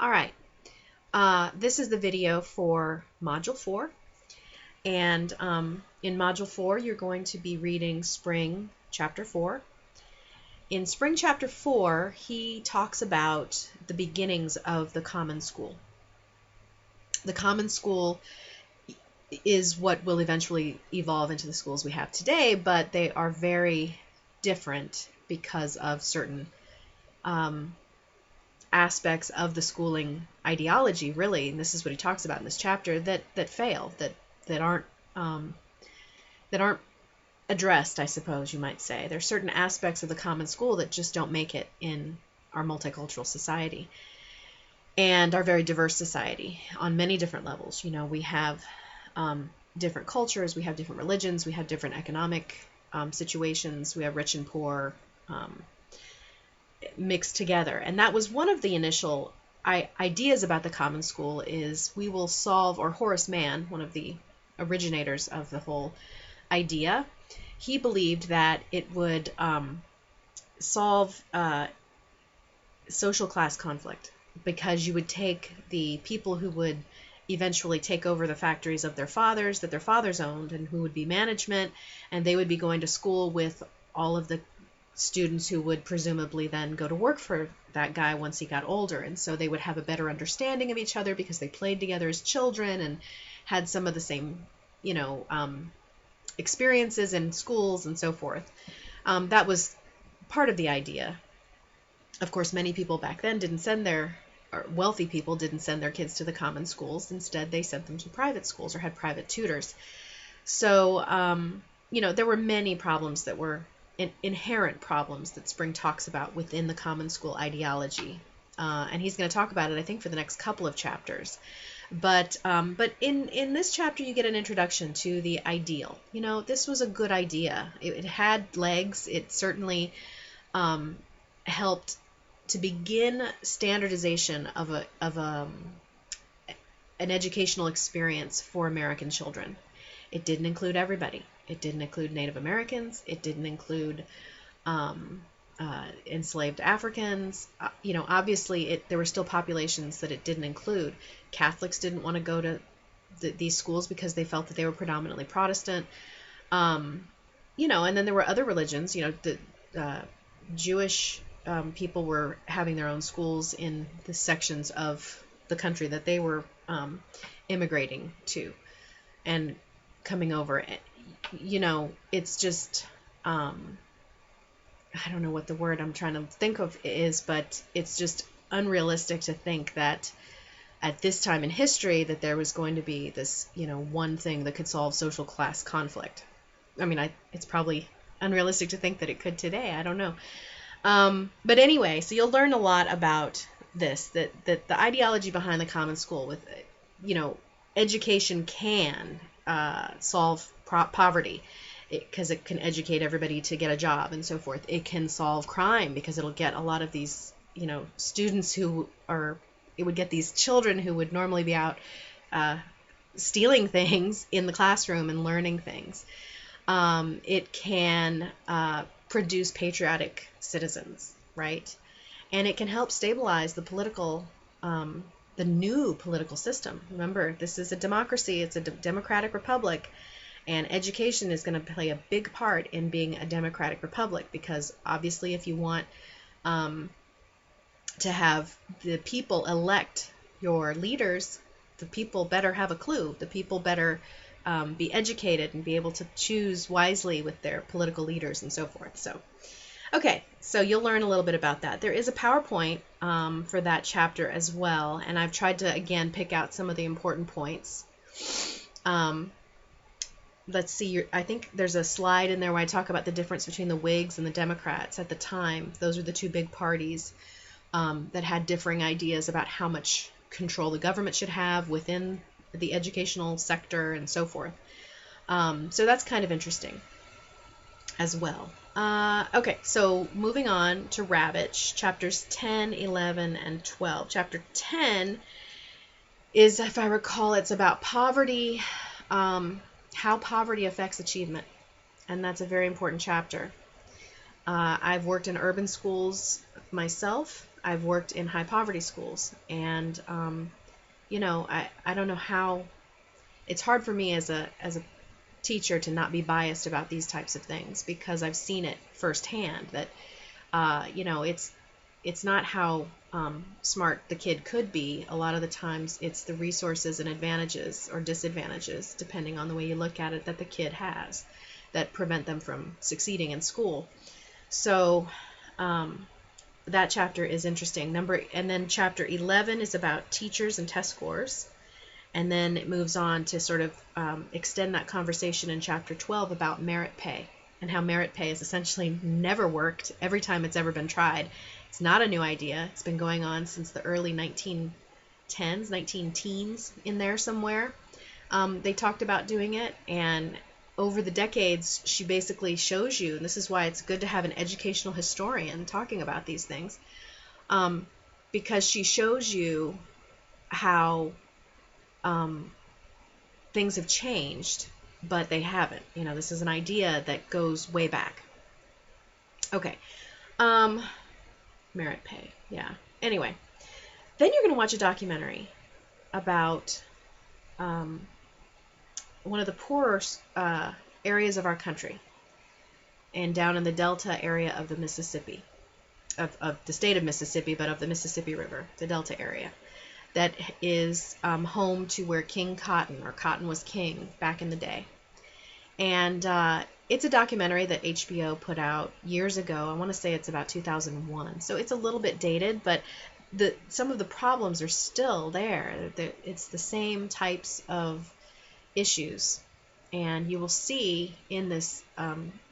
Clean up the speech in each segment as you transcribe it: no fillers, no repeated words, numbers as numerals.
All right. This is the video for Module 4. And in Module 4, you're going to be reading Spring Chapter 4. In Spring Chapter 4, he talks about the beginnings of the Common School. The Common School is what will eventually evolve into the schools we have today, but they are very different because of certain aspects of the schooling ideology, really, and this is what he talks about in this chapter, that fail, that aren't addressed, I suppose you might say. There are certain aspects of the common school that just don't make it in our multicultural society and our very diverse society on many different levels. You know, we have different cultures, we have different religions, we have different economic situations, we have rich and poor mixed together. And that was one of the initial ideas about the common school, is we will solve, or Horace Mann, one of the originators of the whole idea, he believed that it would solve social class conflict, because you would take the people who would eventually take over the factories of their fathers, that their fathers owned, and who would be management, and they would be going to school with all of the students who would presumably then go to work for that guy once he got older. And so they would have a better understanding of each other because they played together as children and had some of the same, experiences in schools and so forth. That was part of the idea. Of course, many people back then wealthy people didn't send their kids to the common schools. Instead, they sent them to private schools or had private tutors. So, there were many problems that were inherent problems that Spring talks about within the common school ideology. And he's going to talk about it, I think, for the next couple of chapters. But in this chapter, you get an introduction to the ideal. This was a good idea. It had legs. It certainly helped to begin standardization of an educational experience for American children. It didn't include everybody. It didn't include Native Americans. It didn't include enslaved Africans. Obviously, there were still populations that it didn't include. Catholics didn't want to go to these schools because they felt that they were predominantly Protestant. And then there were other religions. The Jewish people were having their own schools in the sections of the country that they were immigrating to and coming over. It's just, I don't know what the word I'm trying to think of is, but it's just unrealistic to think that at this time in history that there was going to be this, one thing that could solve social class conflict. I mean, it's probably unrealistic to think that it could today. I don't know. But anyway, so you'll learn a lot about this, that the ideology behind the common school with, education can solve poverty, because it can educate everybody to get a job and so forth. It can solve crime because it'll get a lot of these, students it would get these children who would normally be out stealing things in the classroom and learning things. It can produce patriotic citizens, right? And it can help stabilize the new political system. Remember, this is a democracy. It's a democratic republic. And education is going to play a big part in being a democratic republic, because obviously if you want to have the people elect your leaders, the people better have a clue. The people better be educated and be able to choose wisely with their political leaders and so forth. So, okay, so you'll learn a little bit about that. There is a PowerPoint for that chapter as well, and I've tried to, again, pick out some of the important points. Let's see, I think there's a slide in there where I talk about the difference between the Whigs and the Democrats at the time. Those are the two big parties that had differing ideas about how much control the government should have within the educational sector and so forth. So that's kind of interesting as well. Okay, so moving on to Ravitch, chapters 10, 11, and 12. Chapter 10 is, if I recall, it's about poverty, how poverty affects achievement, and that's a very important chapter. I've worked in urban schools myself, I've worked in high poverty schools, and I don't know how. It's hard for me as a teacher to not be biased about these types of things, because I've seen it firsthand that it's not how smart the kid could be. A lot of the times it's the resources and advantages or disadvantages, depending on the way you look at it, that the kid has that prevent them from succeeding in school. So that chapter is interesting. And then chapter 11 is about teachers and test scores. And then it moves on to sort of extend that conversation in chapter 12 about merit pay, and how merit pay has essentially never worked every time it's ever been tried. It's not a new idea. It's been going on since the early 1910s, 19-teens in there somewhere. They talked about doing it, and over the decades, she basically shows you, and this is why it's good to have an educational historian talking about these things, because she shows you how things have changed, but they haven't. This is an idea that goes way back. Okay. Merit pay. Yeah. Anyway, then you're going to watch a documentary about one of the poorer areas of our country, and down in the Delta area of the Mississippi, of the state of Mississippi, but of the Mississippi River, the Delta area. That is home to where King Cotton, or Cotton was king back in the day. And it's a documentary that HBO put out years ago. I want to say it's about 2001. So it's a little bit dated, but some of the problems are still there. It's the same types of issues. And you will see in this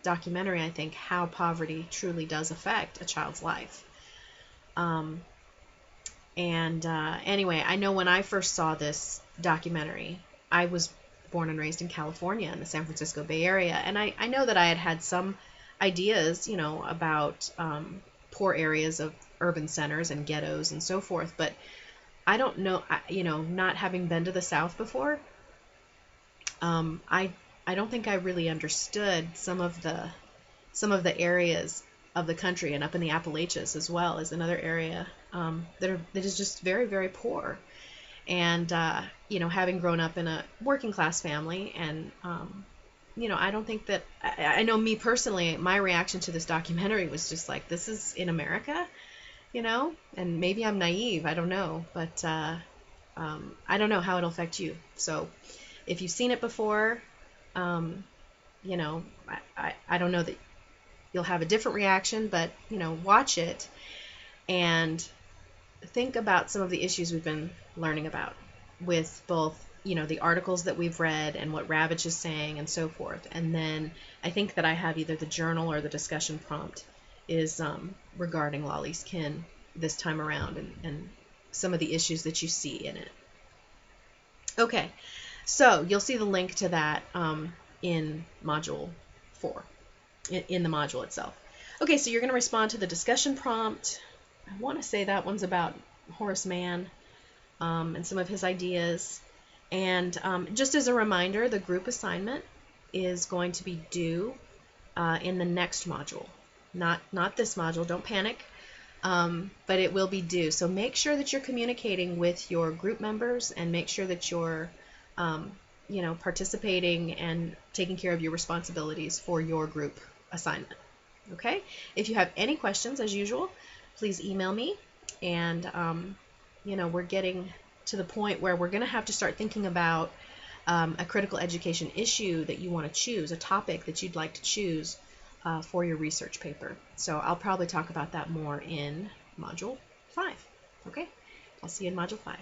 documentary, I think, how poverty truly does affect a child's life. Anyway, I know when I first saw this documentary, I was born and raised in California in the San Francisco Bay Area, and I know that I had some ideas, about poor areas of urban centers and ghettos and so forth, but I don't know, not having been to the South before, I don't think I really understood some of the areas of the country, and up in the Appalachians as well is another area that is just very, very poor. And having grown up in a working class family, and I don't think that I know, me personally, my reaction to this documentary was just like, this is in America, and maybe I'm naive, I don't know, but I don't know how it'll affect you. So if you've seen it before, I don't know that you'll have a different reaction, but watch it and think about some of the issues we've been learning about, with both the articles that we've read and what Ravitch is saying and so forth. And then I think that I have either the journal or the discussion prompt is regarding Lawley's Kin this time around, and some of the issues that you see in it. Okay, so you'll see the link to that in Module 4, in the module itself. Okay, so you're going to respond to the discussion prompt. I want to say that one's about Horace Mann and some of his ideas. And just as a reminder, the group assignment is going to be due in the next module. Not this module, don't panic, but it will be due. So make sure that you're communicating with your group members, and make sure that you're participating and taking care of your responsibilities for your group assignment. Okay? If you have any questions, as usual, please email me. And we're getting to the point where we're going to have to start thinking about a critical education issue that you want to choose, a topic that you'd like to choose for your research paper. So I'll probably talk about that more in Module 5. Okay? I'll see you in Module 5.